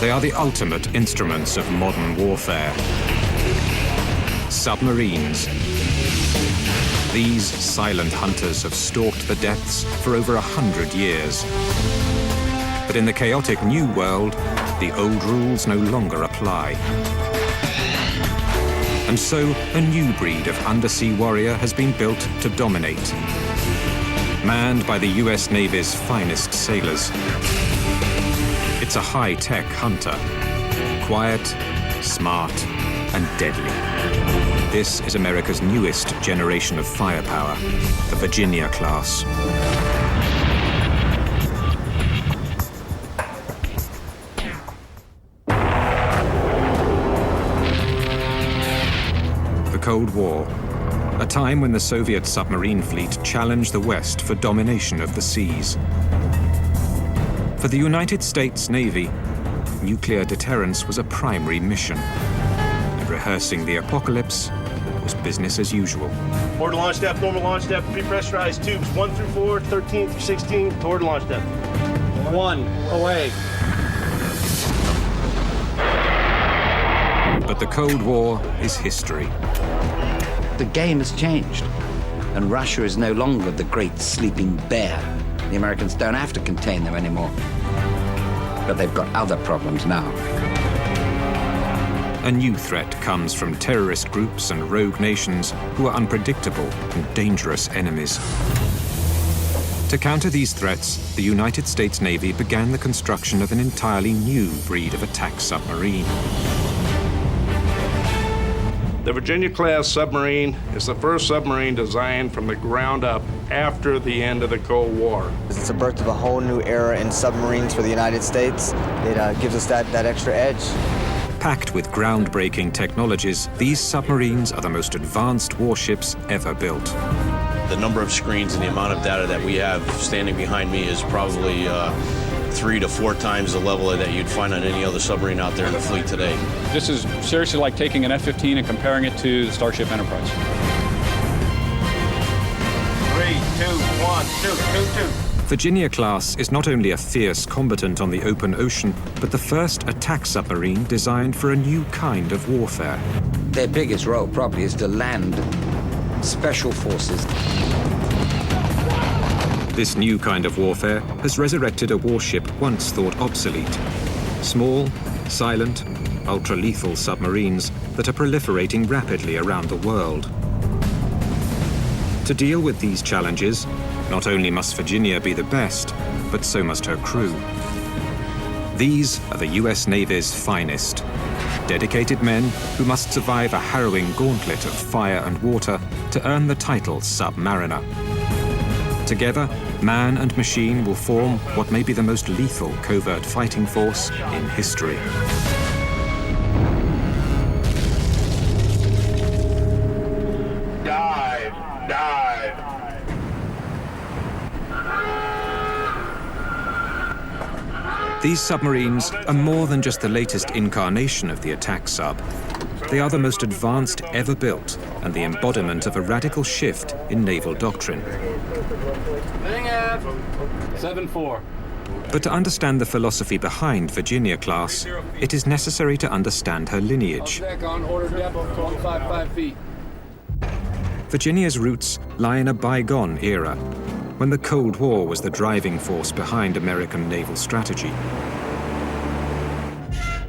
They are the ultimate instruments of modern warfare. Submarines. These silent hunters have stalked the depths for over 100 years. But in the chaotic new world, the old rules no longer apply. And so, a new breed of undersea warrior has been built to dominate. Manned by the US Navy's finest sailors. It's a high-tech hunter. Quiet, smart, and deadly. This is America's newest generation of firepower, the Virginia class. The Cold War, a time when the Soviet submarine fleet challenged the West for domination of the seas. For the United States Navy, nuclear deterrence was a primary mission, and rehearsing the apocalypse was business as usual. Toward launch depth, normal launch depth, pre-pressurized tubes 1 through 4, 13 through 16, toward launch depth. 1, away. But the Cold War is history. The game has changed, and Russia is no longer the great sleeping bear. The Americans don't have to contain them anymore. But they've got other problems now. A new threat comes from terrorist groups and rogue nations who are unpredictable and dangerous enemies. To counter these threats, the United States Navy began the construction of an entirely new breed of attack submarine. The Virginia-class submarine is the first submarine designed from the ground up after the end of the Cold War. It's the birth of a whole new era in submarines for the United States. It gives us that extra edge. Packed with groundbreaking technologies, these submarines are the most advanced warships ever built. The number of screens and the amount of data that we have standing behind me is probably 3 to 4 times the level that you'd find on any other submarine out there in the fleet today. This is seriously like taking an F-15 and comparing it to the Starship Enterprise. 3, 2, 1, 2, 2, 2. Virginia class is not only a fierce combatant on the open ocean, but the first attack submarine designed for a new kind of warfare. Their biggest role probably is to land special forces. This new kind of warfare has resurrected a warship once thought obsolete. Small, silent, ultra-lethal submarines that are proliferating rapidly around the world. To deal with these challenges, not only must Virginia be the best, but so must her crew. These are the US Navy's finest. Dedicated men who must survive a harrowing gauntlet of fire and water to earn the title Submariner. Together, man and machine will form what may be the most lethal covert fighting force in history. Dive, dive. These submarines are more than just the latest incarnation of the attack sub. They are the most advanced ever built and the embodiment of a radical shift in naval doctrine. 7-4. But to understand the philosophy behind Virginia class, it is necessary to understand her lineage. On order depth of 25 feet. Virginia's roots lie in a bygone era, when the Cold War was the driving force behind American naval strategy.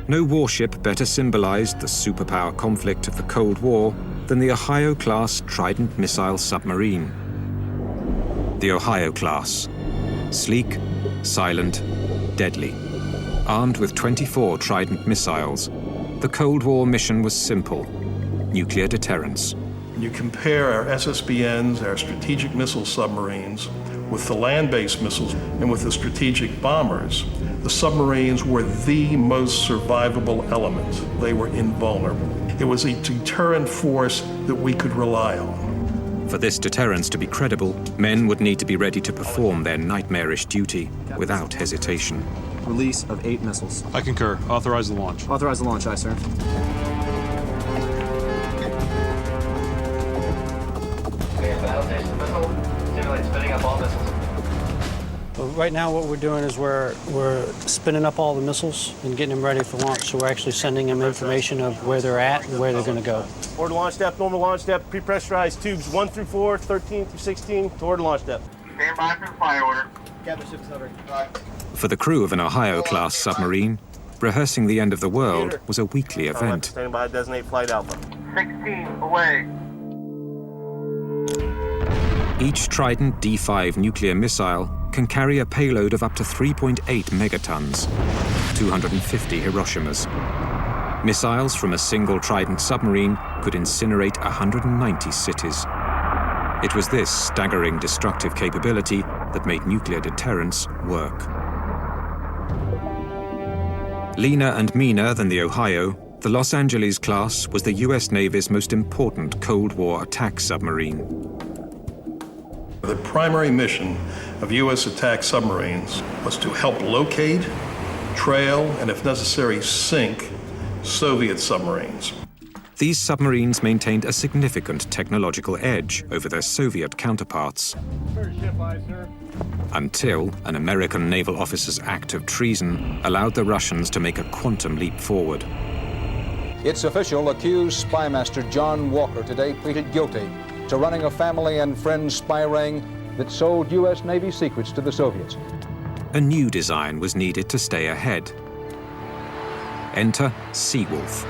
No warship better symbolized the superpower conflict of the Cold War than the Ohio-class Trident missile submarine. The Ohio class. Sleek, silent, deadly. Armed with 24 Trident missiles, the Cold War mission was simple: nuclear deterrence. You compare our SSBNs, our strategic missile submarines, with the land-based missiles and with the strategic bombers, the submarines were the most survivable element. They were invulnerable. It was a deterrent force that we could rely on. For this deterrence to be credible, men would need to be ready to perform their nightmarish duty without hesitation. Release of 8 missiles. I concur. Authorize the launch. Authorize the launch, aye, sir. Battle station missile. Simulate spinning up all missiles. Right now what we're doing is we're spinning up all the missiles and getting them ready for launch. So we're actually sending them information of where they're at and where they're going to go. Order launch depth, normal launch depth, pre-pressurized tubes 1 through 4, 13 through 16 to order launch depth. Stand by for fire order. Captain ship's over. For the crew of an Ohio-class submarine, rehearsing the end of the world was a weekly event. Standing by, designate flight alpha. 16 away. Each Trident D5 nuclear missile can carry a payload of up to 3.8 megatons, 250 Hiroshimas. Missiles from a single Trident submarine could incinerate 190 cities. It was this staggering destructive capability that made nuclear deterrence work. Leaner and meaner than the Ohio, the Los Angeles class was the US Navy's most important Cold War attack submarine. The primary mission of U.S. attack submarines was to help locate, trail, and if necessary, sink Soviet submarines. These submarines maintained a significant technological edge over their Soviet counterparts. Until an American naval officer's act of treason allowed the Russians to make a quantum leap forward. Its official accused spymaster John Walker today pleaded guilty to running a family and friends spy ring that sold U.S. Navy secrets to the Soviets. A new design was needed to stay ahead. Enter Seawolf.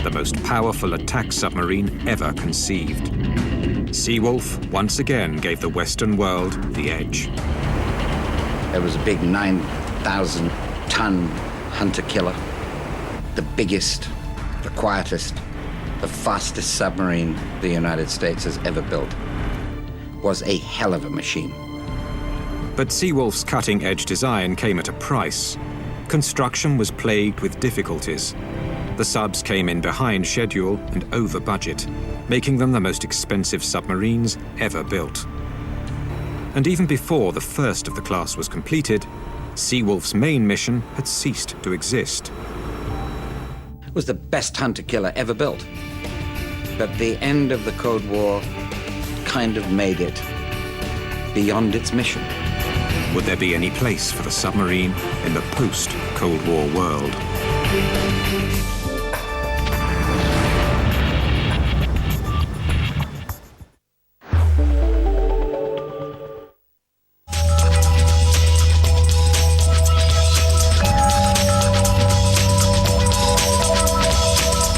The most powerful attack submarine ever conceived. Seawolf once again gave the Western world the edge. There was a big 9,000-ton hunter-killer. The biggest, the quietest, the fastest submarine the United States has ever built. Was a hell of a machine. But Seawolf's cutting-edge design came at a price. Construction was plagued with difficulties. The subs came in behind schedule and over budget, making them the most expensive submarines ever built. And even before the first of the class was completed, Seawolf's main mission had ceased to exist. It was the best hunter-killer ever built. But the end of the Cold War kind of made it beyond its mission. Would there be any place for the submarine in the post-Cold War world?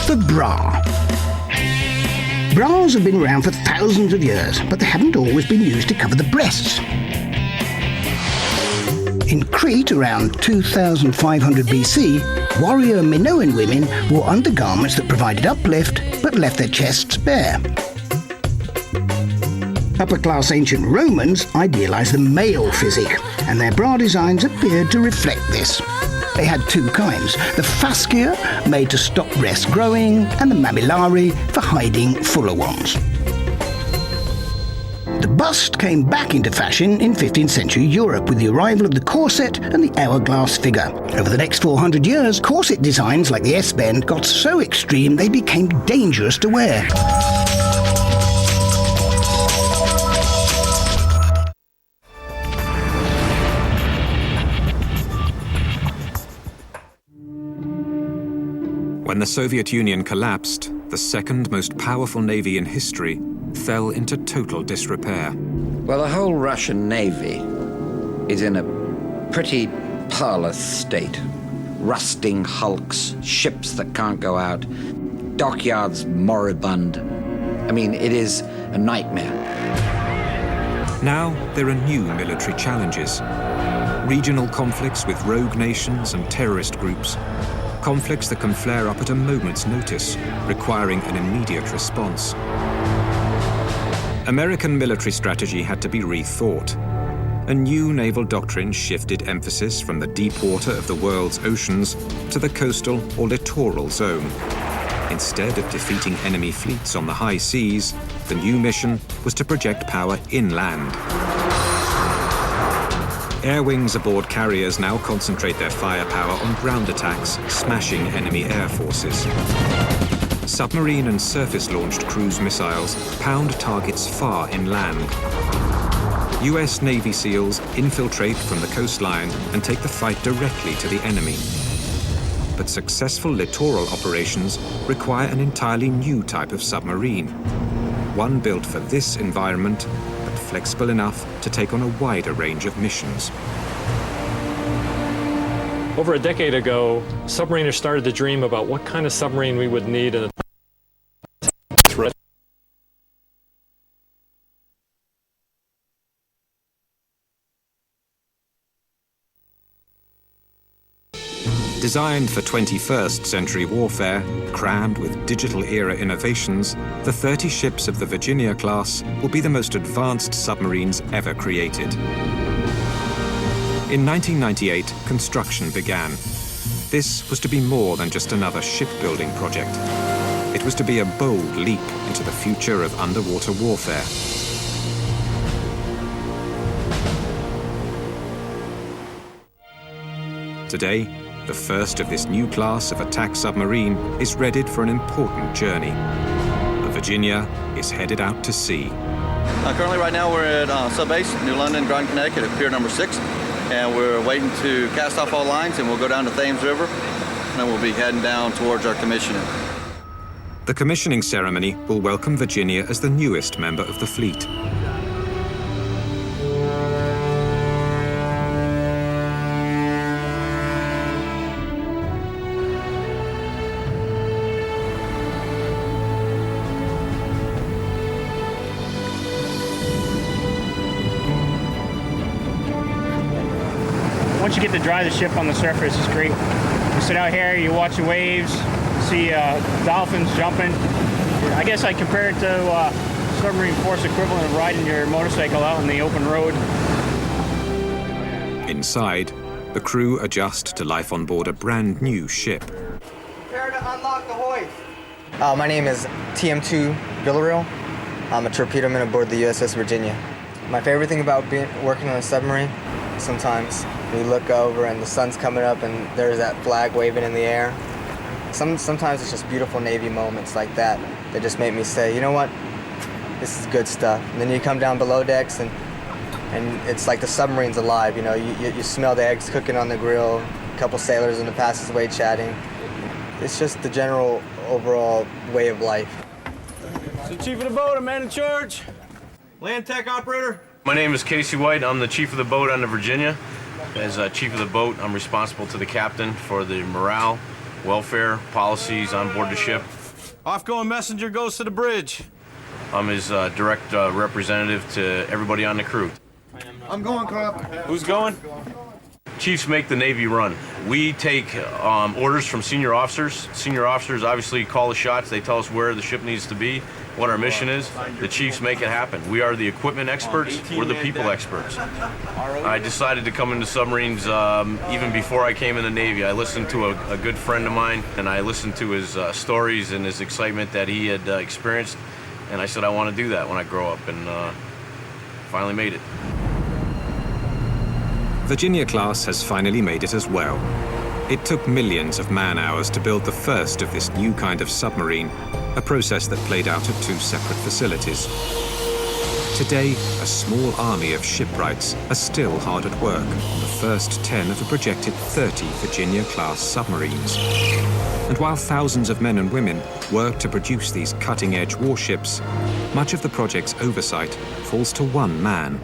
The bra. Bras have been around for thousands of years, but they haven't always been used to cover the breasts. In Crete, around 2500 BC, warrior Minoan women wore undergarments that provided uplift, but left their chests bare. Upper-class ancient Romans idealized the male physique, and their bra designs appeared to reflect this. They had two kinds, the fascia, made to stop breast growing, and the mamillari, for hiding fuller ones. The bust came back into fashion in 15th century Europe with the arrival of the corset and the hourglass figure. Over the next 400 years, corset designs like the S-bend got so extreme they became dangerous to wear. When the Soviet Union collapsed, the second most powerful navy in history fell into total disrepair. Well, the whole Russian Navy is in a pretty parlous state. Rusting hulks, ships that can't go out, dockyards moribund. I mean, it is a nightmare. Now there are new military challenges. Regional conflicts with rogue nations and terrorist groups. Conflicts that can flare up at a moment's notice, requiring an immediate response. American military strategy had to be rethought. A new naval doctrine shifted emphasis from the deep water of the world's oceans to the coastal or littoral zone. Instead of defeating enemy fleets on the high seas, the new mission was to project power inland. Air wings aboard carriers now concentrate their firepower on ground attacks, smashing enemy air forces. submarine and surface-launched cruise missiles pound targets far inland. US Navy SEALs infiltrate from the coastline and take the fight directly to the enemy. But successful littoral operations require an entirely new type of submarine, one built for this environment, but flexible enough to take on a wider range of missions. Over a decade ago, submariners started to dream about what kind of submarine we would need in a threat. Designed for 21st century warfare, crammed with digital era innovations, the 30 ships of the Virginia class will be the most advanced submarines ever created. In 1998, construction began. This was to be more than just another shipbuilding project. It was to be a bold leap into the future of underwater warfare. Today, the first of this new class of attack submarine is readied for an important journey. The Virginia is headed out to sea. Currently, right now, we're at Sub-Base, New London, Groton, Connecticut, at Pier number 6. And we're waiting to cast off all lines, and we'll go down to Thames River, and then we'll be heading down towards our commissioning. The commissioning ceremony will welcome Virginia as the newest member of the fleet. Once you get to dry the ship on the surface, it's great. You sit out here, you watch the waves, see dolphins jumping. I guess I compare it to submarine force equivalent of riding your motorcycle out on the open road. Inside, the crew adjust to life on board a brand new ship. Prepare to unlock the hoist. My name is TM2 Villarreal. I'm a torpedoman aboard the USS Virginia. My favorite thing about working on a submarine, sometimes you look over and the sun's coming up and there's that flag waving in the air. Sometimes it's just beautiful Navy moments like that that just make me say, you know what, this is good stuff. And then you come down below decks and it's like the submarine's alive, you know. You smell the eggs cooking on the grill, a couple sailors in the passageway chatting. It's just the general overall way of life. So Chief of the boat, I'm man in charge. Land tech operator. My name is Casey White. I'm the chief of the boat on the Virginia. As chief of the boat, I'm responsible to the captain for the morale, welfare, policies on board the ship. Off-going messenger goes to the bridge. I'm his direct representative to everybody on the crew. I'm going, Carl. Who's going? Chiefs make the Navy run. We take orders from senior officers. Senior officers obviously call the shots. They tell us where the ship needs to be, what our mission is. The chiefs make it happen. We are the equipment experts. We're the people experts. I decided to come into submarines even before I came in the Navy. I listened to a good friend of mine, and I listened to his stories and his excitement that he had experienced. And I said, I want to do that when I grow up, and finally made it. Virginia class has finally made it as well. It took millions of man-hours to build the first of this new kind of submarine, a process that played out at two separate facilities. Today, a small army of shipwrights are still hard at work on the first 10 of a projected 30 Virginia-class submarines. And while thousands of men and women work to produce these cutting-edge warships, much of the project's oversight falls to one man.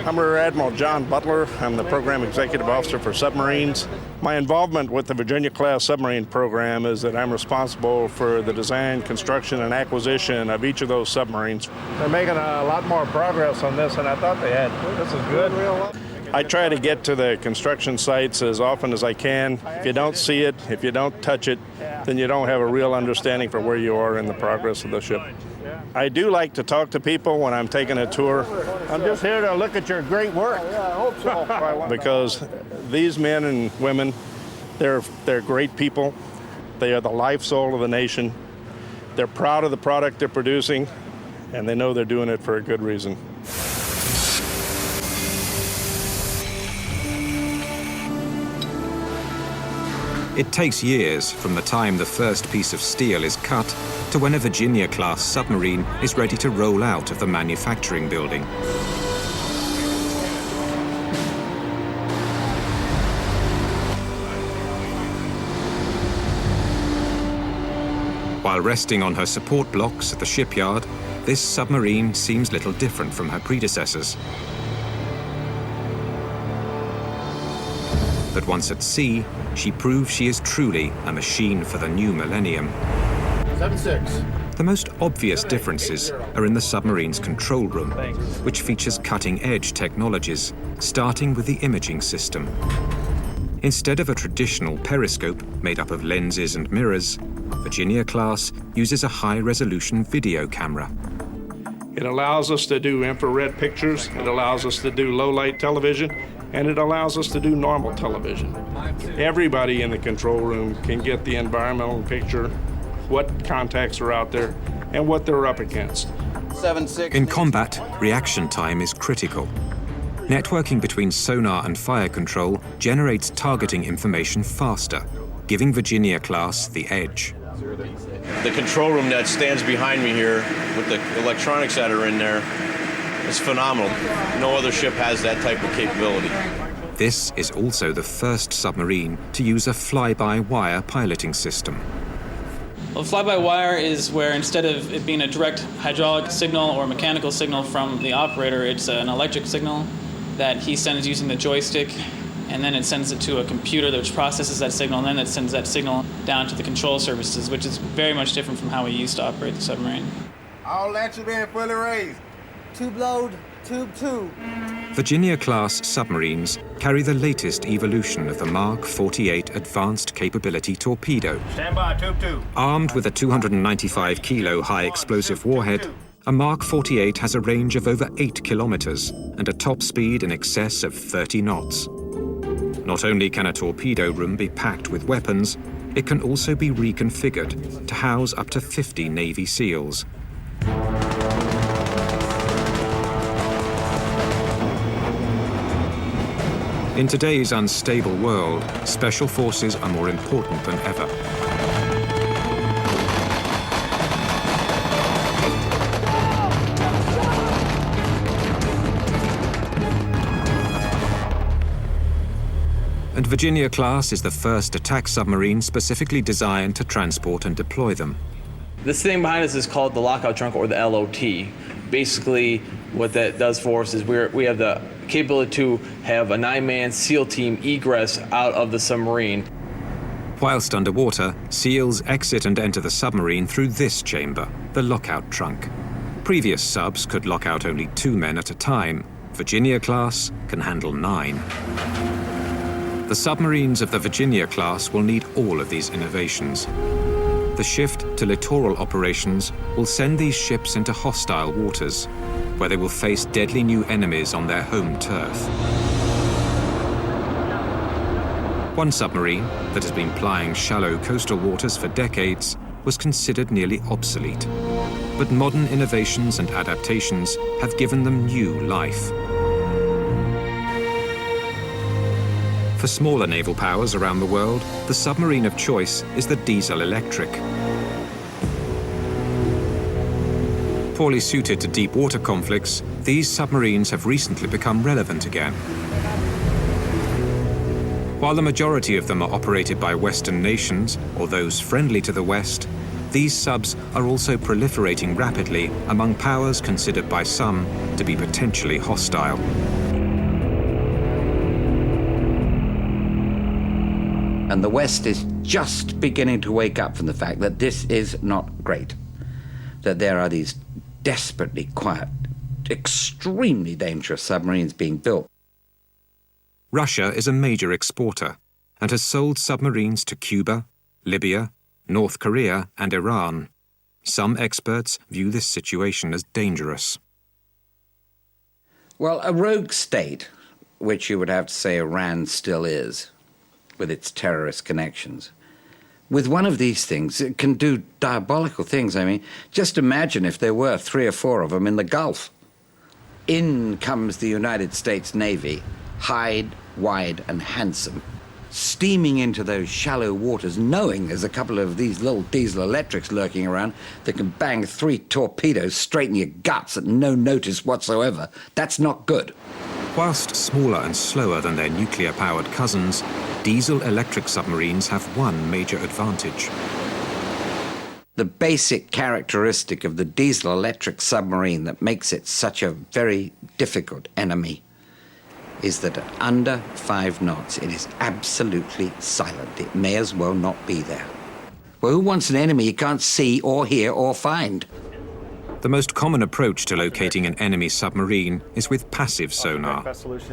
I'm Rear Admiral John Butler. I'm the Program Executive Officer for Submarines. My involvement with the Virginia-class submarine program is that I'm responsible for the design, construction, and acquisition of each of those submarines. They're making a lot more progress on this than I thought they had. This is good. I try to get to the construction sites as often as I can. If you don't see it, if you don't touch it, then you don't have a real understanding for where you are in the progress of the ship. I do like to talk to people when I'm taking a tour. I'm just here to look at your great work. Yeah, I hope so. Because these men and women, they're great people. They are the life soul of the nation. They're proud of the product they're producing, and they know they're doing it for a good reason. It takes years from the time the first piece of steel is cut to when a Virginia-class submarine is ready to roll out of the manufacturing building. While resting on her support blocks at the shipyard, this submarine seems little different from her predecessors. But once at sea, she proves she is truly a machine for the new millennium. 7-6. The most obvious differences are in the submarine's control room, which features cutting-edge technologies, starting with the imaging system. Instead of a traditional periscope made up of lenses and mirrors, Virginia-class uses a high-resolution video camera. It allows us to do infrared pictures, it allows us to do low-light television, and it allows us to do normal television. Everybody in the control room can get the environmental picture, what contacts are out there, and what they're up against. 7-6. In combat, reaction time is critical. Networking between sonar and fire control generates targeting information faster, giving Virginia-class the edge. The control room that stands behind me here with the electronics that are in there is phenomenal. No other ship has that type of capability. This is also the first submarine to use a fly-by-wire piloting system. Well, fly-by-wire is where instead of it being a direct hydraulic signal or mechanical signal from the operator, it's an electric signal that he sends using the joystick, and then it sends it to a computer which processes that signal, and then it sends that signal down to the control services, which is very much different from how we used to operate the submarine. All latches being fully raised. Tube load, tube 2. Virginia-class submarines carry the latest evolution of the Mark 48 Advanced Capability Torpedo. Stand by, tube 2. Armed with a 295-kilo high-explosive warhead, a Mark 48 has a range of over 8 kilometers and a top speed in excess of 30 knots. Not only can a torpedo room be packed with weapons, it can also be reconfigured to house up to 50 Navy SEALs. In today's unstable world, special forces are more important than ever. And Virginia-class is the first attack submarine specifically designed to transport and deploy them. This thing behind us is called the lockout trunk, or the LOT. Basically, what that does for us is we have the capability to have a 9-man SEAL team egress out of the submarine. Whilst underwater, SEALs exit and enter the submarine through this chamber, the lockout trunk. Previous subs could lock out only 2 men at a time. Virginia-class can handle 9. The submarines of the Virginia-class will need all of these innovations. The shift to littoral operations will send these ships into hostile waters, where they will face deadly new enemies on their home turf. One submarine that has been plying shallow coastal waters for decades was considered nearly obsolete. But modern innovations and adaptations have given them new life. For smaller naval powers around the world, the submarine of choice is the diesel-electric. Poorly suited to deep water conflicts, these submarines have recently become relevant again. While the majority of them are operated by Western nations or those friendly to the West, these subs are also proliferating rapidly among powers considered by some to be potentially hostile. And the West is just beginning to wake up from the fact that this is not great. That there are these desperately quiet, extremely dangerous submarines being built. Russia is a major exporter and has sold submarines to Cuba, Libya, North Korea, and Iran. Some experts view this situation as dangerous. Well, a rogue state, which you would have to say Iran still is, with its terrorist connections, with one of these things, it can do diabolical things. I mean, just imagine if there were 3 or 4 of them in the Gulf. In comes the United States Navy, hide, wide, and handsome, steaming into those shallow waters, knowing there's a couple of these little diesel electrics lurking around that can bang 3 torpedoes straight in your guts at no notice whatsoever. That's not good. Whilst smaller and slower than their nuclear-powered cousins, diesel-electric submarines have one major advantage. The basic characteristic of the diesel-electric submarine that makes it such a very difficult enemy is that at under 5 knots, it is absolutely silent. It may as well not be there. Well, who wants an enemy you can't see or hear or find? The most common approach to locating an enemy submarine is with passive sonar.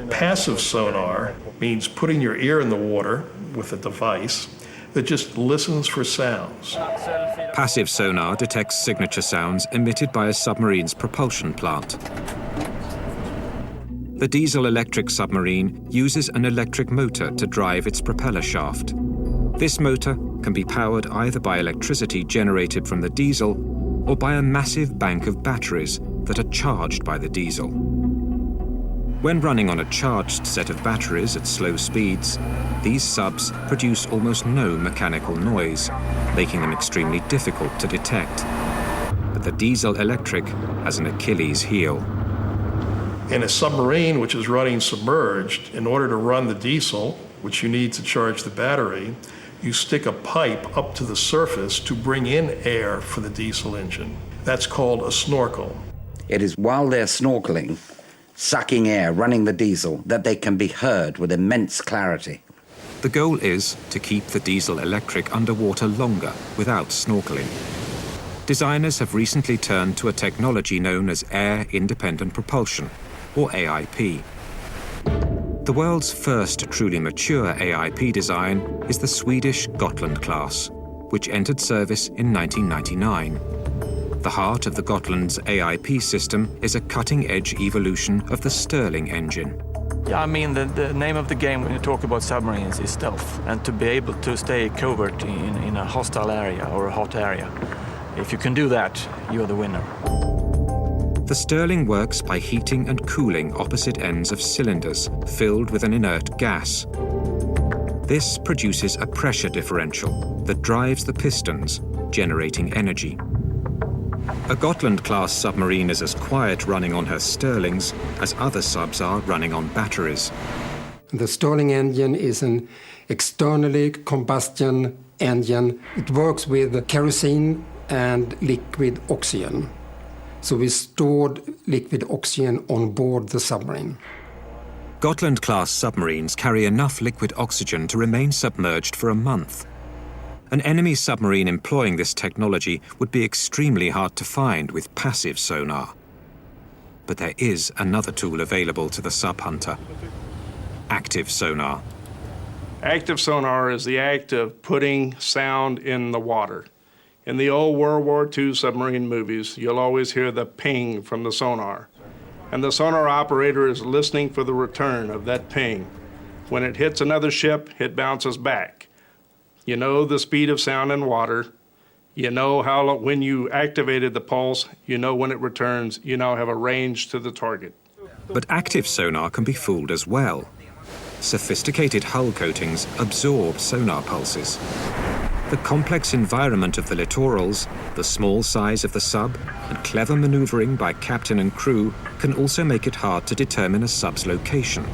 Passive sonar means putting your ear in the water with a device that just listens for sounds. Passive sonar detects signature sounds emitted by a submarine's propulsion plant. The diesel-electric submarine uses an electric motor to drive its propeller shaft. This motor can be powered either by electricity generated from the diesel or by a massive bank of batteries that are charged by the diesel. When running on a charged set of batteries at slow speeds, these subs produce almost no mechanical noise, making them extremely difficult to detect. But the diesel-electric has an Achilles heel. In a submarine which is running submerged, in order to run the diesel, which you need to charge the battery, you stick a pipe up to the surface to bring in air for the diesel engine. That's called a snorkel. It is while they're snorkeling, sucking air, running the diesel, that they can be heard with immense clarity. The goal is to keep the diesel-electric underwater longer without snorkeling. Designers have recently turned to a technology known as air-independent propulsion, or AIP. The world's first truly mature AIP design is the Swedish Gotland class, which entered service in 1999. The heart of the Gotland's AIP system is a cutting-edge evolution of the Stirling engine. Yeah, I mean, the name of the game when you talk about submarines is stealth, and to be able to stay covert in a hostile area or a hot area. If you can do that, you're the winner. The Stirling works by heating and cooling opposite ends of cylinders filled with an inert gas. This produces a pressure differential that drives the pistons, generating energy. A Gotland-class submarine is as quiet running on her Stirlings as other subs are running on batteries. The Stirling engine is an externally combustion engine. It works with kerosene and liquid oxygen. So we stored liquid oxygen on board the submarine. Gotland-class submarines carry enough liquid oxygen to remain submerged for a month. An enemy submarine employing this technology would be extremely hard to find with passive sonar. But there is another tool available to the sub-hunter: active sonar. Active sonar is the act of putting sound in the water. In the old World War II submarine movies, you'll always hear the ping from the sonar. And the sonar operator is listening for the return of that ping. When it hits another ship, it bounces back. You know the speed of sound in water. You know how when you activated the pulse, you know when it returns, you now have a range to the target. But active sonar can be fooled as well. Sophisticated hull coatings absorb sonar pulses. The complex environment of the littorals, the small size of the sub, and clever maneuvering by captain and crew can also make it hard to determine a sub's location.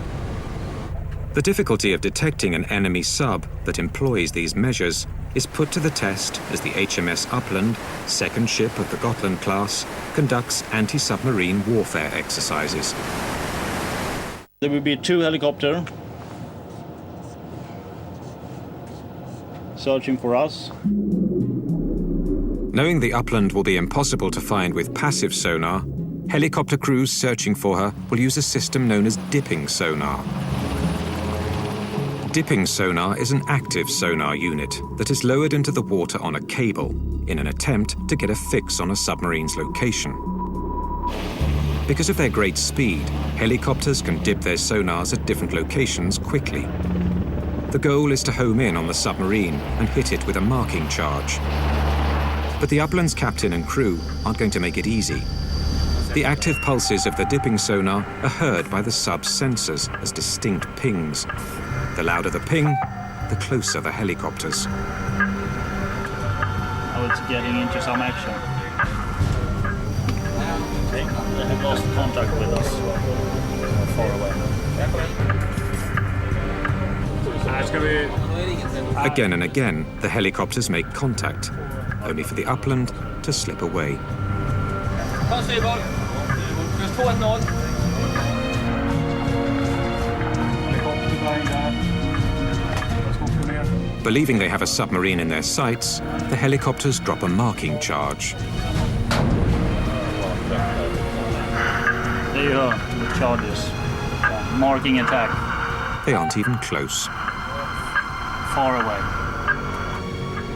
The difficulty of detecting an enemy sub that employs these measures is put to the test as the HMS Upland, second ship of the Gotland class, conducts anti-submarine warfare exercises. There will be 2 helicopters searching for us. Knowing the Upland will be impossible to find with passive sonar, helicopter crews searching for her will use a system known as dipping sonar. Dipping sonar is an active sonar unit that is lowered into the water on a cable in an attempt to get a fix on a submarine's location. Because of their great speed, helicopters can dip their sonars at different locations quickly. The goal is to home in on the submarine and hit it with a marking charge. But the Upland's captain and crew aren't going to make it easy. The active pulses of the dipping sonar are heard by the sub's sensors as distinct pings. The louder the ping, the closer the helicopters. Now it's getting into some action. They have lost contact with us. Far away. Again and again, the helicopters make contact, only for the upland to slip away. Believing they have a submarine in their sights, the helicopters drop a marking charge. There you go, the charges. Marking attack. They aren't even close. Far away.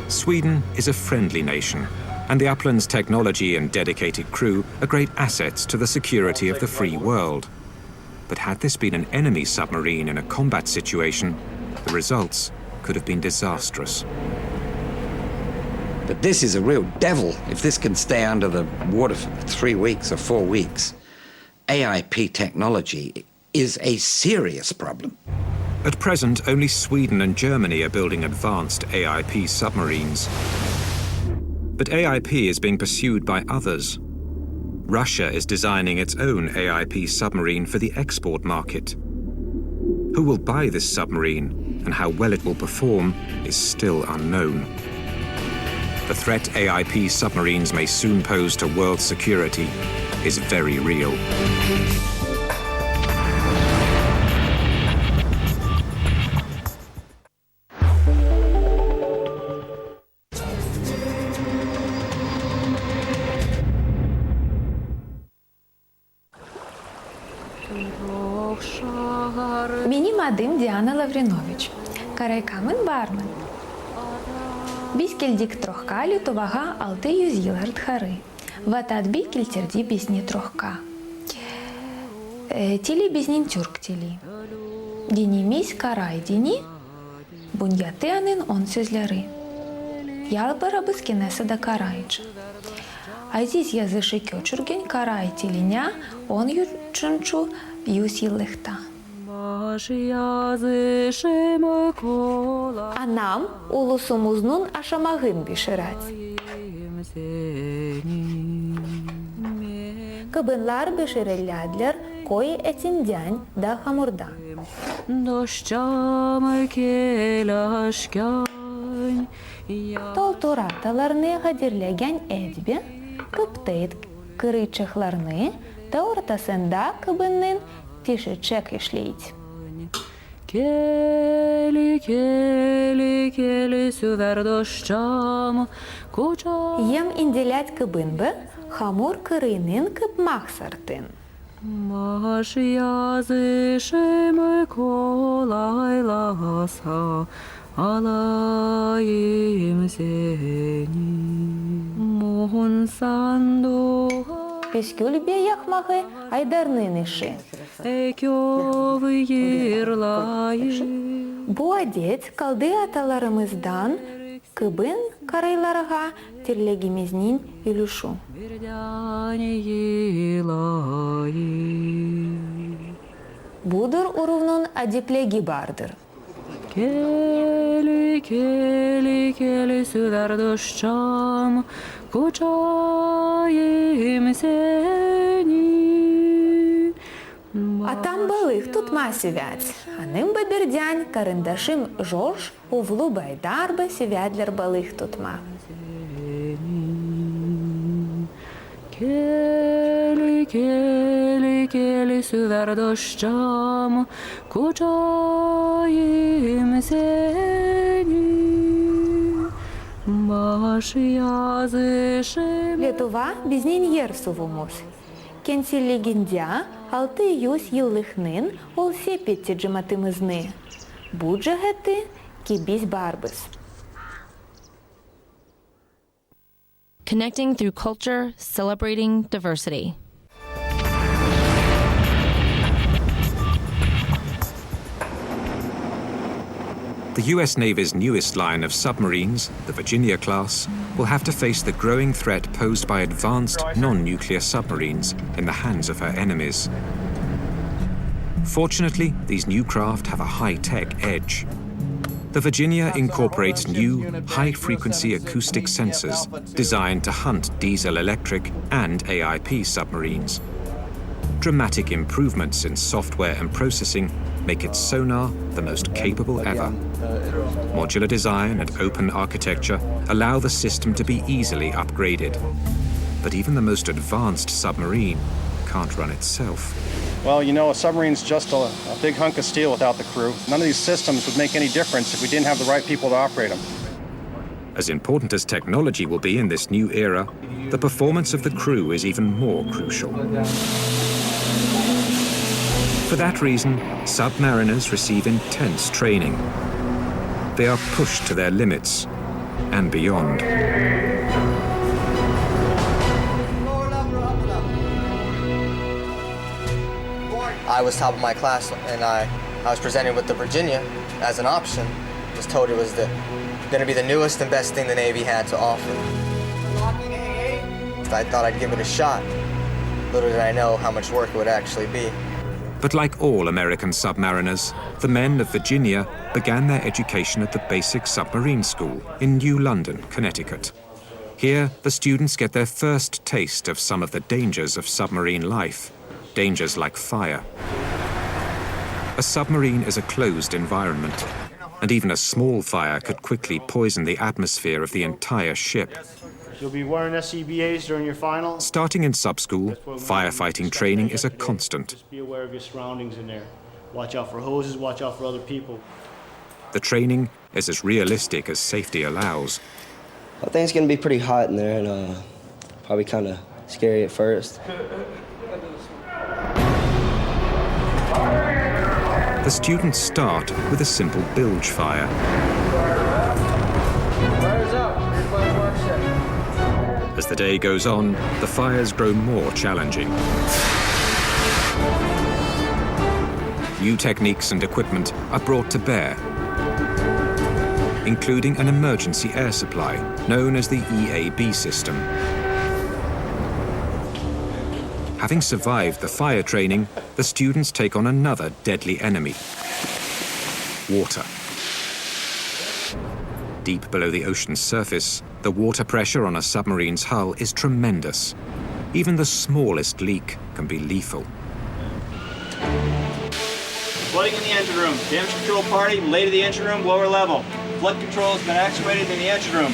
Sweden is a friendly nation, and the Upland's technology and dedicated crew are great assets to the security of the free world. But had this been an enemy submarine in a combat situation, the results could have been disastrous. But this is a real devil if this can stay under the water for 3 weeks or 4 weeks. AIP technology is a serious problem. At present, only Sweden and Germany are building advanced AIP submarines. But AIP is being pursued by others. Russia is designing its own AIP submarine for the export market. Who will buy this submarine and how well it will perform is still unknown. The threat AIP submarines may soon pose to world security is very real. Benim adım Diana Lavrinovich. Karaykamın barman. Biz geldik trohka Lituvaga 600 yıl hardhari. Vatat bir kiltirdi bizni trohka. Tili biznin Türk tili. Dinimiz karay dini. Bunyatyanın on sözleri. Yalbarabız kenese da karayıcı. Aziz yazışı köçürgen karay tilinya on yurçunçu 100 yıllıkta. А нам улусумузнун ашамагын биширать. Кыбынлар биширеллядler кой этиндянь да хамурдан. Толтураталарны гадирлеген эдби, кыптыйт кырычыхларны, да ортасында кыбыннын тишечек ишлейт. Кели, кели, кели, süver doşçam, Ем инделять кыбынбы, хамур кырынын кыпмах сартын. Маш язышымы колайласа, алайым сени. Мухун сандуға. Пескүлбе яхмахы айдарнын иши. Бу адет калды аталарымыздан кыбын карайларга тирлегимизнин үлүшу. Будур урувнун адиплеги бардыр. Кели, кели, кели, süver doşçam, кучаем сени. А там балых тут масивять. Аним бабердянь карандашим жорж увлу байдарбы севядлер балых тутма. Кели, кели, кели, süver doşçam, кучаем сени. Летува бизнин ерсувумус. Кенси легендя, 600 yıllıknın ol sepetti cımatımızны. Bu caheti ki biz barbız. Connecting through culture, celebrating diversity. The US Navy's newest line of submarines, the Virginia class, will have to face the growing threat posed by advanced non-nuclear submarines in the hands of her enemies. Fortunately, these new craft have a high-tech edge. The Virginia incorporates new, high-frequency acoustic sensors designed to hunt diesel-electric and AIP submarines. Dramatic improvements in software and processing make its sonar the most capable ever. Modular design and open architecture allow the system to be easily upgraded. But even the most advanced submarine can't run itself. Well, you know, a submarine's just a big hunk of steel without the crew. None of these systems would make any difference if we didn't have the right people to operate them. As important as technology will be in this new era, the performance of the crew is even more crucial. For that reason, submariners receive intense training. They are pushed to their limits and beyond. I was top of my class, and I was presented with the Virginia as an option. Was told it was going to be the newest and best thing the Navy had to offer. I thought I'd give it a shot. Little did I know how much work it would actually be. But like all American submariners, the men of Virginia began their education at the Basic Submarine School in New London, Connecticut. Here, the students get their first taste of some of the dangers of submarine life. Dangers like fire. A submarine is a closed environment, and even a small fire could quickly poison the atmosphere of the entire ship. You'll be wearing SCBAs during your final. Starting in sub-school, firefighting training is a constant. Just be aware of your surroundings in there. Watch out for hoses, watch out for other people. The training is as realistic as safety allows. I think it's going to be pretty hot in there and probably kind of scary at first. The students start with a simple bilge fire. As the day goes on, the fires grow more challenging. New techniques and equipment are brought to bear, including an emergency air supply known as the EAB system. Having survived the fire training, the students take on another deadly enemy: water. Deep below the ocean's surface, the water pressure on a submarine's hull is tremendous. Even the smallest leak can be lethal. Flooding in the engine room. Damage control party, lay to the engine room, lower level. Flood control has been actuated in the engine room.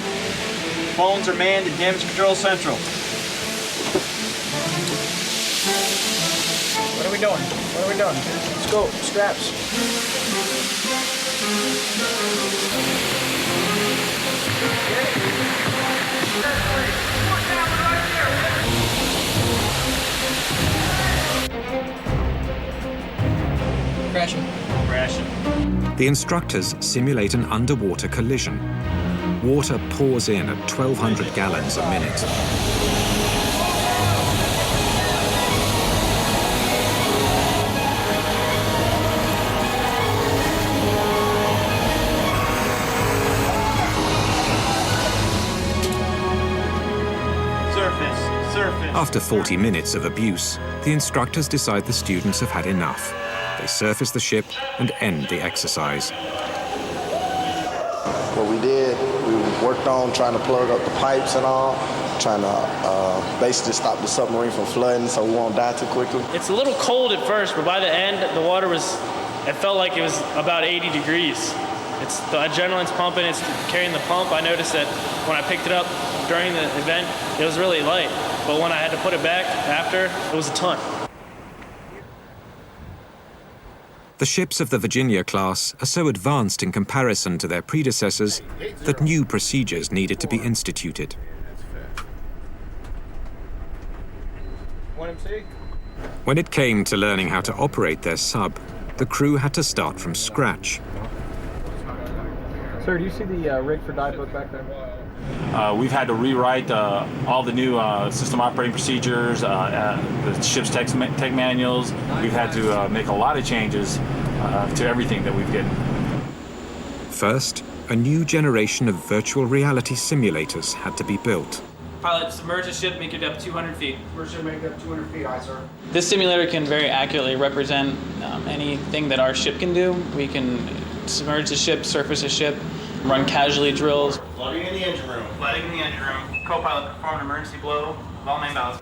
Phones are manned at damage control central. What are we doing? What are we doing? Let's go. Straps. Crashing. Crashing. The instructors simulate an underwater collision. Water pours in at 1,200 gallons a minute. After 40 minutes of abuse, the instructors decide the students have had enough. They surface the ship and end the exercise. What we did, we worked on trying to plug up the pipes and all, trying to basically stop the submarine from flooding so we won't die too quickly. It's a little cold at first, but by the end, the water it felt like it was about 80 degrees. The adrenaline's pumping, it's carrying the pump. I noticed that when I picked it up during the event, it was really light. But when I had to put it back after, it was a ton. The ships of the Virginia class are so advanced in comparison to their predecessors that new procedures needed to be instituted. When it came to learning how to operate their sub, the crew had to start from scratch. Sir, do you see the rig for die book back there? We've had to rewrite all the new system operating procedures, the ship's tech manuals. We've had to make a lot of changes to everything that we've gotten. First, a new generation of virtual reality simulators had to be built. Pilot, submerge the ship, make it up 200 feet. Submerge ship, make it up 200 feet, aye, sir. This simulator can very accurately represent anything that our ship can do. We can submerge the ship, surface a ship, run casualty drills. Loading in the engine room. Loading in the engine room. Co-pilot performed emergency blow of all main valves.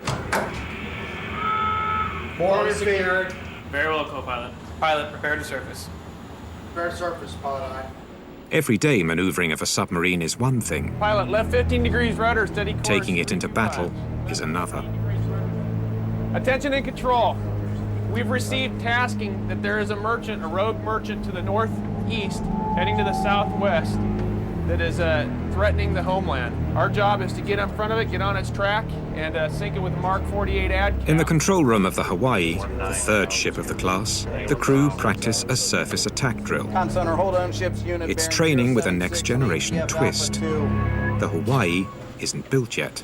Forward secured. Very well, co-pilot. Pilot, prepare to surface. Prepare to surface, pilot eye. Everyday maneuvering of a submarine is one thing. Pilot, left 15 degrees rudder, steady course. Taking it into battle is another. Attention in control. We've received tasking that there is a merchant, a rogue merchant to the northeast, heading to the southwest, that is threatening the homeland. Our job is to get in front of it, get on its track, and sink it with a Mark 48 ad cap. In the control room of the Hawaii, the third ship of the class, the crew practice a surface attack drill. It's training with a next-generation twist. The Hawaii isn't built yet,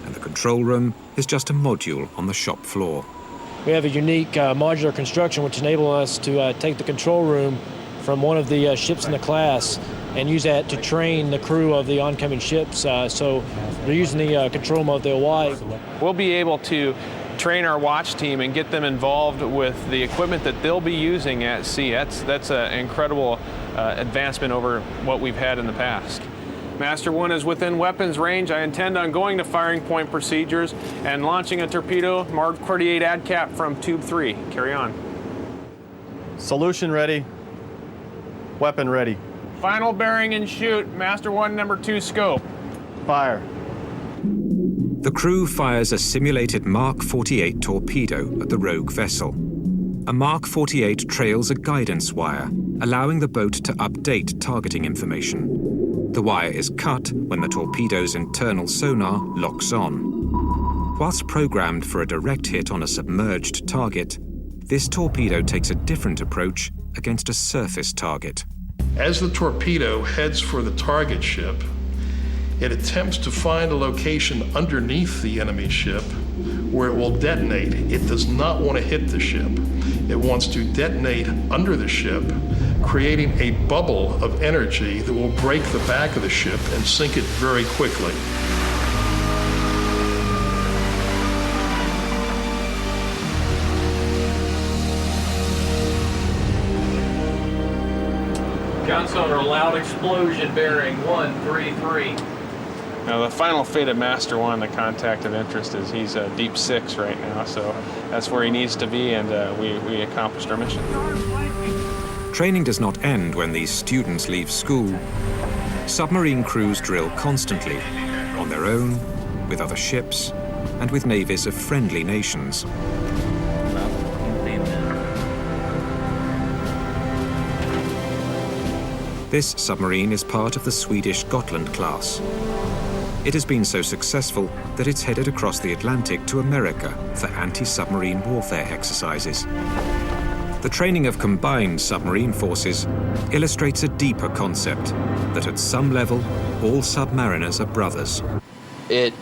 and the control room is just a module on the shop floor. We have a unique modular construction which enables us to take the control room from one of the ships in the class and use that to train the crew of the oncoming ships. So we're using the control room of the Hawaii. We'll be able to train our watch team and get them involved with the equipment that they'll be using at sea. That's an incredible advancement over what we've had in the past. Master 1 is within weapons range. I intend on going to firing point procedures and launching a torpedo Mark 48 ad cap from tube 3. Carry on. Solution ready. Weapon ready. Final bearing and shoot. Master 1, number 2 scope. Fire. The crew fires a simulated Mark 48 torpedo at the rogue vessel. A Mark 48 trails a guidance wire, allowing the boat to update targeting information. The wire is cut when the torpedo's internal sonar locks on. Whilst programmed for a direct hit on a submerged target, this torpedo takes a different approach against a surface target. As the torpedo heads for the target ship, it attempts to find a location underneath the enemy ship where it will detonate. It does not want to hit the ship. It wants to detonate under the ship, creating a bubble of energy that will break the back of the ship and sink it very quickly. John sonar, loud explosion bearing 133. Now the final fate of Master 1, the contact of interest, is he's deep 6 right now, so that's where he needs to be, and we accomplished our mission. Training does not end when these students leave school. Submarine crews drill constantly, on their own, with other ships, and with navies of friendly nations. This submarine is part of the Swedish Gotland class. It has been so successful that it's headed across the Atlantic to America for anti-submarine warfare exercises. The training of combined submarine forces illustrates a deeper concept that at some level, all submariners are brothers. It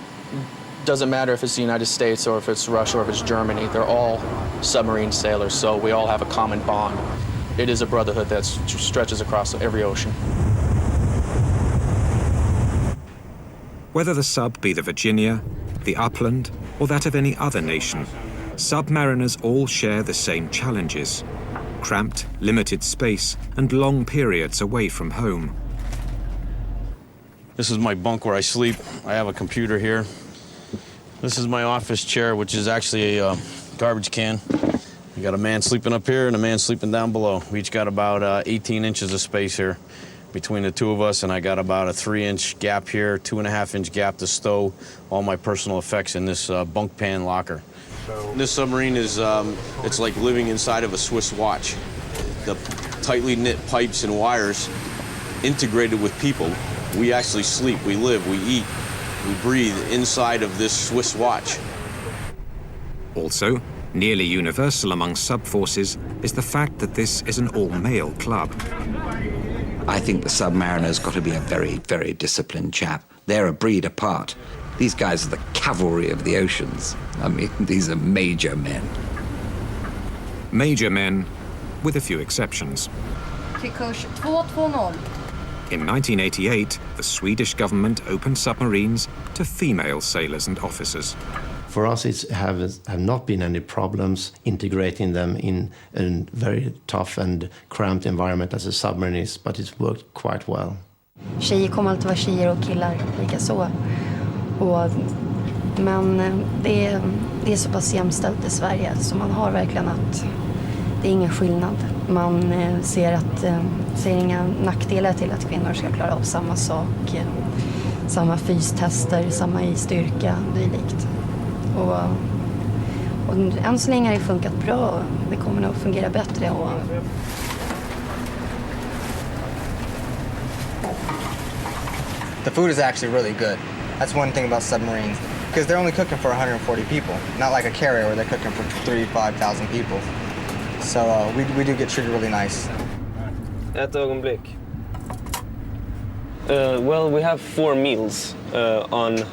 doesn't matter if it's the United States or if it's Russia or if it's Germany, they're all submarine sailors, so we all have a common bond. It is a brotherhood that stretches across every ocean. Whether the sub be the Virginia, the Upland, or that of any other nation, submariners all share the same challenges: cramped, limited space, and long periods away from home. This is my bunk where I sleep. I have a computer here. This is my office chair, which is actually a garbage can. I got a man sleeping up here and a man sleeping down below. We each got about 18 inches of space here between the two of us, and I got about a 3-inch gap here, 2.5-inch gap to stow all my personal effects in this bunk pan locker. This submarine is, it's like living inside of a Swiss watch. The tightly knit pipes and wires integrated with people. We actually sleep, we live, we eat, we breathe inside of this Swiss watch. Also, nearly universal among sub-forces is the fact that this is an all-male club. I think the submariner's got to be a very, very disciplined chap. They're a breed apart. These guys are the cavalry of the oceans. I mean, these are major men. Major men, with a few exceptions. Till kurs 220. In 1988, the Swedish government opened submarines to female sailors and officers. For us, it have not been any problems integrating them in a very tough and cramped environment as a submarine is, but it's worked quite well. Tjejer kommer alltid vara tjejer och killar lika så. Men det är så pass jämställt i Sverige så man har verkligen att det är ingen skillnad. Man ser inga nackdelar till att kvinnor ska klara av samma sak, samma fystester, samma i styrka, dylikt. Och än så länge har det funkat bra. Det kommer nog fungera bättre. The food is actually really good. That's one thing about submarines. Because they're only cooking for 140 people. Not like a carrier where they're cooking for 5,000 people. So we do get treated really nice. Ett ögonblick. Well, we have 4 meals on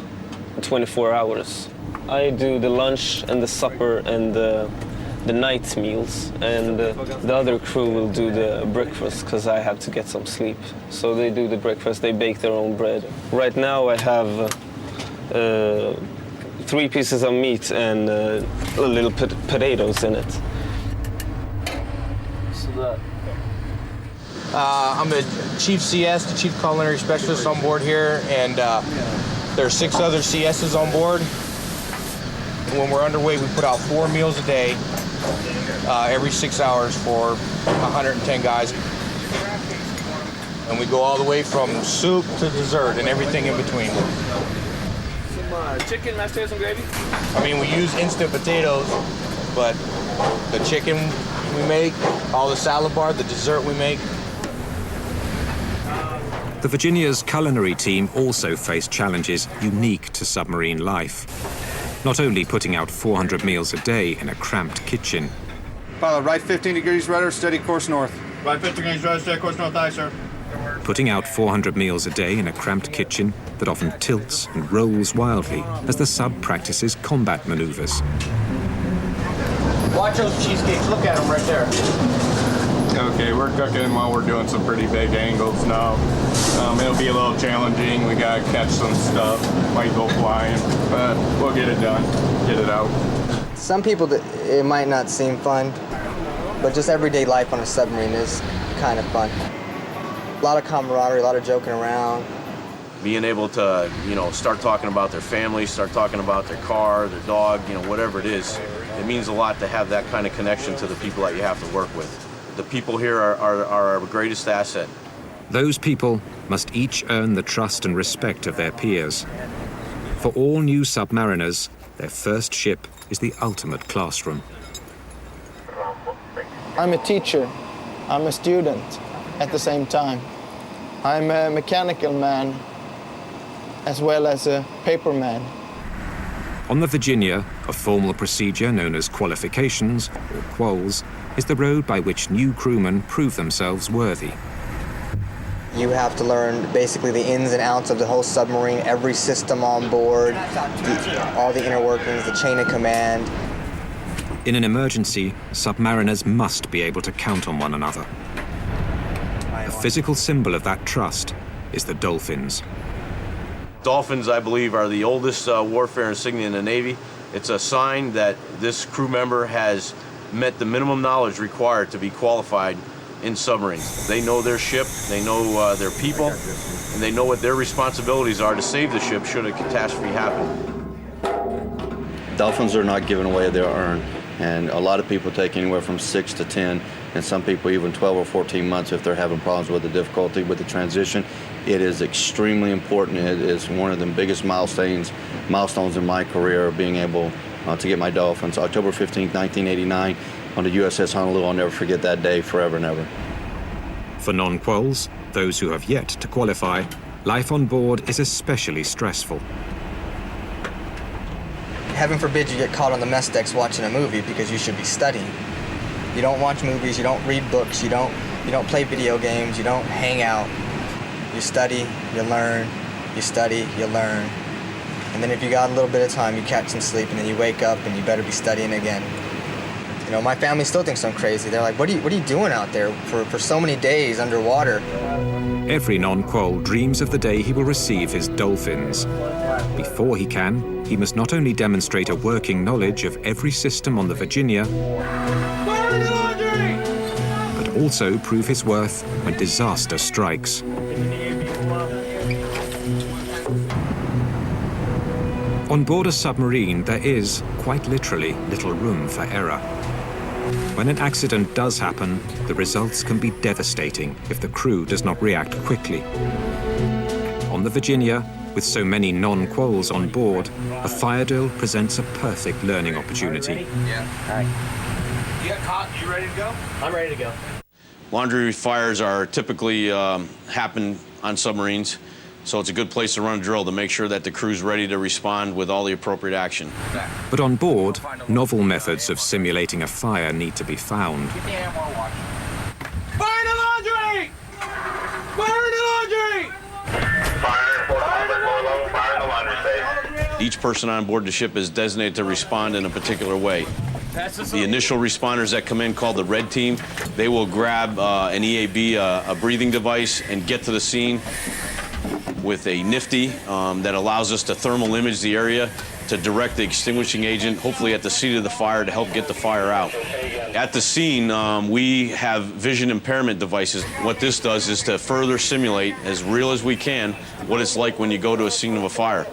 24 hours. I do the lunch and the supper and the night meals, and the other crew will do the breakfast because I have to get some sleep. So they do the breakfast, they bake their own bread. Right now I have 3 pieces of meat and little potatoes in it. So that. I'm the Chief CS, the Chief Culinary Specialist on board here, and there are 6 other CSs on board. When we're underway, we put out 4 meals a day, every 6 hours for 110 guys. And we go all the way from soup to dessert and everything in between. Some chicken, mashed potatoes, and gravy? I mean, we use instant potatoes, but the chicken we make, all the salad bar, the dessert we make. The Virginia's culinary team also faced challenges unique to submarine life. Not only putting out 400 meals a day in a cramped kitchen. Pilot, right 15 degrees rudder, steady course north. Right 15 degrees rudder, steady course north, aye, sir. Putting out 400 meals a day in a cramped kitchen that often tilts and rolls wildly as the sub practices combat maneuvers. Watch those cheesecakes, look at them right there. Okay, we're cooking while we're doing some pretty big angles now. It'll be a little challenging. We gotta catch some stuff, might go flying, but we'll get it done, get it out. Some people, it might not seem fun, but just everyday life on a submarine is kind of fun. A lot of camaraderie, a lot of joking around. Being able to, start talking about their family, start talking about their car, their dog, whatever it is. It means a lot to have that kind of connection to the people that you have to work with. The people here are our greatest asset. Those people must each earn the trust and respect of their peers. For all new submariners, their first ship is the ultimate classroom. I'm a teacher. I'm a student at the same time. I'm a mechanical man as well as a paper man. On the Virginia, a formal procedure known as qualifications, or quals, is the road by which new crewmen prove themselves worthy. You have to learn basically the ins and outs of the whole submarine, every system on board, all the inner workings, the chain of command. In an emergency, submariners must be able to count on one another. A physical symbol of that trust is the dolphins. Dolphins, I believe, are the oldest warfare insignia in the Navy. It's a sign that this crew member has met the minimum knowledge required to be qualified in submarines. They know their ship, they know their people, and they know what their responsibilities are to save the ship should a catastrophe happen. Dolphins are not given away, they're earned. And a lot of people take anywhere from 6 to 10, and some people even 12 or 14 months if they're having problems with the difficulty with the transition. It is extremely important. It is one of the biggest milestones in my career, being able to get my Dolphins. October 15th, 1989, on the USS Honolulu. I'll never forget that day, forever and ever. For non-quals, those who have yet to qualify, life on board is especially stressful. Heaven forbid you get caught on the mess decks watching a movie because you should be studying. You don't watch movies, you don't read books, you don't play video games, you don't hang out. You study, you learn, you study, you learn. And then if you got a little bit of time, you catch some sleep, and then you wake up and you better be studying again. My family still thinks I'm crazy. They're like, what are you doing out there for so many days underwater? Every non-qual dreams of the day he will receive his dolphins. Before he can, he must not only demonstrate a working knowledge of every system on the Virginia, but also prove his worth when disaster strikes. On board a submarine, there is, quite literally, little room for error. When an accident does happen, the results can be devastating if the crew does not react quickly. On the Virginia, with so many non-quals on board, a fire drill presents a perfect learning opportunity. Yeah. All right. You got caught? You ready to go? I'm ready to go. Laundry fires are typically happen on submarines, so it's a good place to run a drill to make sure that the crew's ready to respond with all the appropriate action. But on board, novel methods of simulating a fire need to be found. Fire the laundry! Fire the laundry! Fire the laundry space. Each person on board the ship is designated to respond in a particular way. The initial responders that come in, called the red team, they will grab an EAB, a breathing device, and get to the scene with a nifty that allows us to thermal image the area to direct the extinguishing agent, hopefully at the seat of the fire, to help get the fire out. At the scene, we have vision impairment devices. What this does is to further simulate, as real as we can, what it's like when you go to a scene of a fire.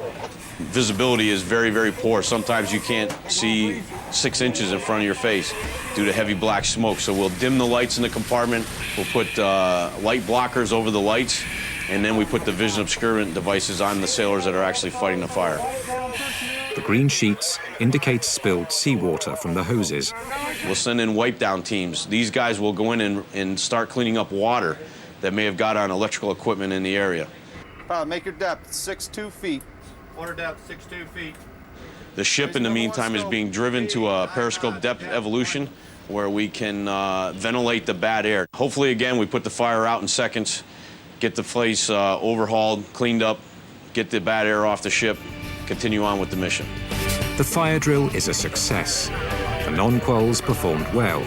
Visibility is very, very poor. Sometimes you can't see 6 inches in front of your face due to heavy black smoke. So we'll dim the lights in the compartment, we'll put light blockers over the lights, and then we put the vision obscurement devices on the sailors that are actually fighting the fire. The green sheets indicate spilled seawater from the hoses. We'll send in wipe down teams. These guys will go in and start cleaning up water that may have got on electrical equipment in the area. Make your depth 6'2" feet. Water depth 6'2" feet. The ship, in the meantime, is being driven to a periscope depth evolution where we can ventilate the bad air. Hopefully, again, we put the fire out in seconds, get the place overhauled, cleaned up, get the bad air off the ship, continue on with the mission. The fire drill is a success. The non-quals performed well.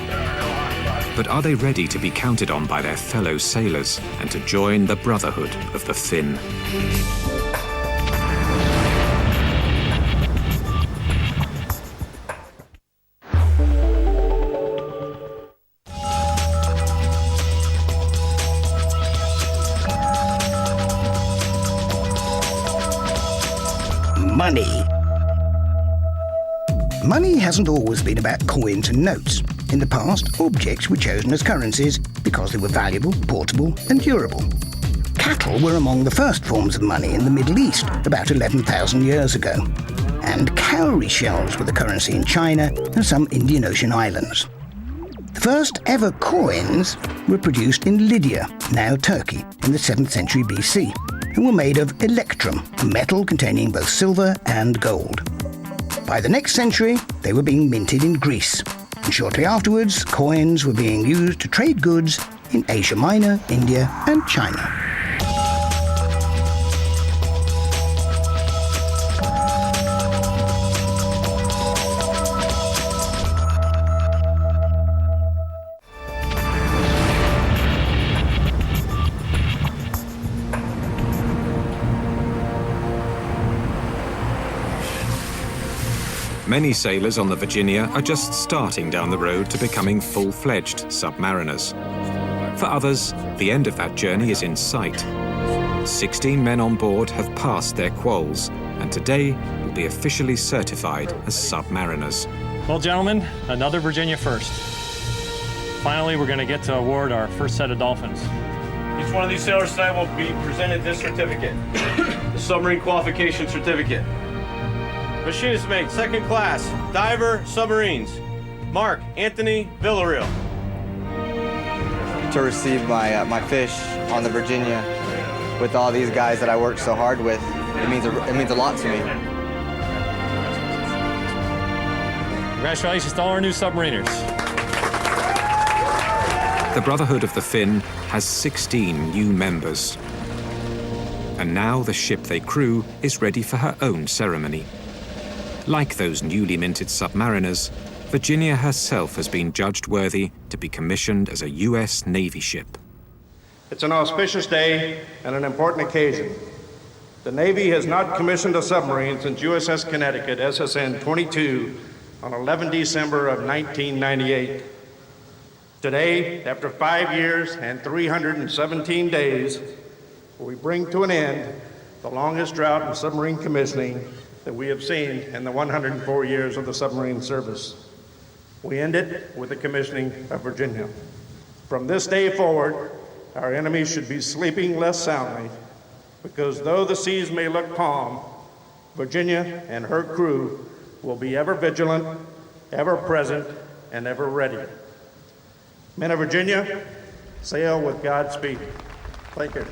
But are they ready to be counted on by their fellow sailors and to join the brotherhood of the fin? Money. Money hasn't always been about coins and notes. In the past, objects were chosen as currencies because they were valuable, portable, and durable. Cattle were among the first forms of money in the Middle East about 11,000 years ago. And cowrie shells were the currency in China and some Indian Ocean islands. The first ever coins were produced in Lydia, now Turkey, in the 7th century BC, and were made of electrum, a metal containing both silver and gold. By the next century, they were being minted in Greece, and shortly afterwards, coins were being used to trade goods in Asia Minor, India, and China. Many sailors on the Virginia are just starting down the road to becoming full-fledged submariners. For others, the end of that journey is in sight. 16 men on board have passed their quals, and today will be officially certified as submariners. Well, gentlemen, another Virginia first. Finally, we're going to get to award our first set of dolphins. Each one of these sailors tonight will be presented this certificate, the submarine qualification certificate. Machinist mate, 2nd class, diver, submarines. Mark Anthony Villarreal. To receive my fish on the Virginia with all these guys that I worked so hard with, it means a lot to me. Congratulations to all our new submariners. The Brotherhood of the Fin has 16 new members. And now the ship they crew is ready for her own ceremony. Like those newly minted submariners, Virginia herself has been judged worthy to be commissioned as a U.S. Navy ship. It's an auspicious day and an important occasion. The Navy has not commissioned a submarine since USS Connecticut, SSN 22, on 11 December of 1998. Today, after 5 years and 317 days, we bring to an end the longest drought in submarine commissioning that we have seen in the 104 years of the submarine service. We end it with the commissioning of Virginia. From this day forward, our enemies should be sleeping less soundly, because though the seas may look calm, Virginia and her crew will be ever vigilant, ever present, and ever ready. Men of Virginia, sail with Godspeed. Thank you.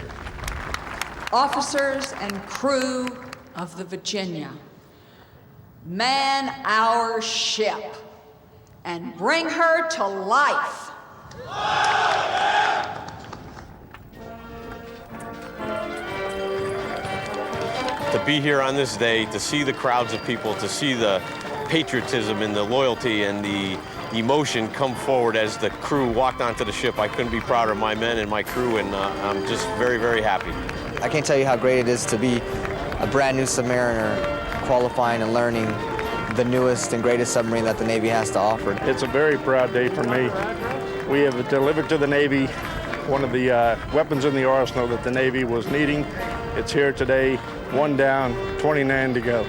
Officers and crew of the Virginia, man our ship and bring her to life. To be here on this day, to see the crowds of people, to see the patriotism and the loyalty and the emotion come forward as the crew walked onto the ship, I couldn't be prouder of my men and my crew, and I'm just very, very happy. I can't tell you how great it is to be a brand new submariner, qualifying and learning the newest and greatest submarine that the Navy has to offer. It's a very proud day for me. We have delivered to the Navy one of the weapons in the arsenal that the Navy was needing. It's here today, 1 down, 29 to go.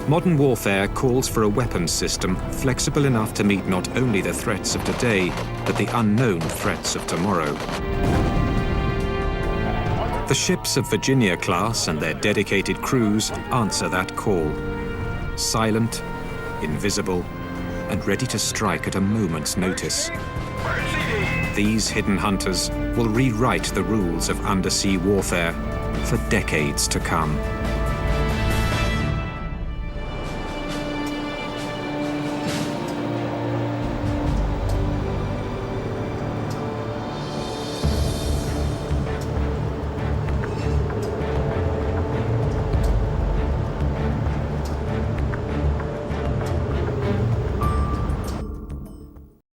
Modern warfare calls for a weapons system flexible enough to meet not only the threats of today, but the unknown threats of tomorrow. The ships of Virginia class and their dedicated crews answer that call. Silent, invisible, and ready to strike at a moment's notice. These hidden hunters will rewrite the rules of undersea warfare for decades to come.